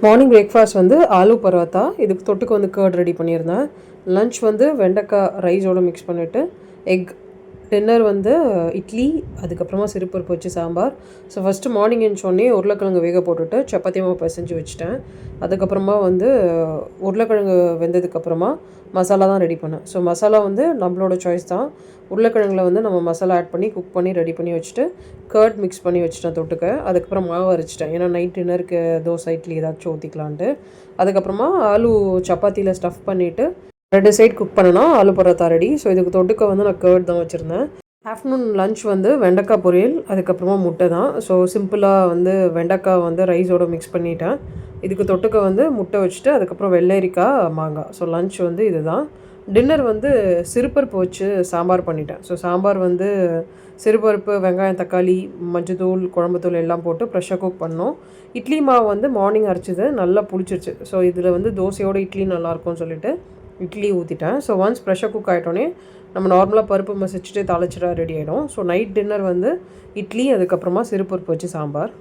Morning breakfast வந்து ஆலு பரோட்டா, இதுக்கு தொட்டுக்க வந்து கர்ட் ரெடி பண்ணியிருந்தேன். லன்ச் வந்து வெண்டைக்காய் ரைஸோடு மிக்ஸ் பண்ணிவிட்டு எக். டின்னர் வந்து இட்லி, அதுக்கப்புறமா சிறுபருப்பு வச்சு சாம்பார். ஸோ ஃபஸ்ட்டு மார்னிங் எழுந்தோடனே உருளைக்கிழங்கு வேக போட்டுட்டு சப்பாத்தி மாவு பிசைஞ்சு வச்சுட்டேன். அதுக்கப்புறமா வந்து உருளைக்கிழங்கு வெந்ததுக்கப்புறமா மசாலா தான் ரெடி பண்ணேன். ஸோ மசாலா வந்து நம்மளோட சாய்ஸ் தான். உருளைக்கிழங்குல வந்து நம்ம மசாலா ஆட் பண்ணி குக் பண்ணி ரெடி பண்ணி வச்சுட்டு கர்ட் மிக்ஸ் பண்ணி வச்சுட்டேன் தொட்டுக்க. அதுக்கப்புறம் மாவு அரைச்சிட்டேன், ஏன்னா நைட் டின்னருக்கு தோசை இட்லி ஏதாச்சும் ஊற்றிக்கலான்ட்டு. அதுக்கப்புறமா ஆலு சப்பாத்தியில் ஸ்டஃப் பண்ணிவிட்டு 2 சைட் குக் பண்ணனா ஆலு பரோட்டா ரெடி. ஸோ இதுக்கு தொட்டுக்க வந்து நான் கர்ட் தான் வச்சுருந்தேன். ஆஃப்டர்நூன் லன்ச் வந்து வெண்டைக்காய் பொரியல், அதுக்கப்புறமா முட்டை தான். ஸோ சிம்பிளாக வந்து வெண்டைக்காய் வந்து ரைஸோடு மிக்ஸ் பண்ணிட்டேன். இதுக்கு தொட்டுக்க வந்து முட்டை வச்சுட்டு அதுக்கப்புறம் வெள்ளரிக்காய் மாங்காய். ஸோ லன்ச் வந்து இது தான். டின்னர் வந்து சிறுபருப்பு வச்சு சாம்பார் பண்ணிட்டேன். ஸோ சாம்பார் வந்து சிறுபருப்பு, வெங்காயம், தக்காளி, மஞ்சத்தூள், குழம்புத்தூள் எல்லாம் போட்டு ப்ரெஷர் குக் பண்ணோம். இட்லி மாவு வந்து மார்னிங் அரைச்சிது, நல்லா புளிச்சிருச்சு. ஸோ இதில் வந்து தோசையோட இட்லி நல்லாயிருக்கும்னு சொல்லிட்டு இட்லி ஊற்றிட்டேன். ஸோ ஒன்ஸ் ப்ரெஷர் குக் ஆகிட்டோன்னே நம்ம நார்மலாக பருப்பு மசிச்சுட்டு தாளிச்சிட்டா ரெடி ஆகிடும். ஸோ நைட் டின்னர் வந்து இட்லி, அதுக்கப்புறமா சிறுபருப்பு வச்சு சாம்பார்.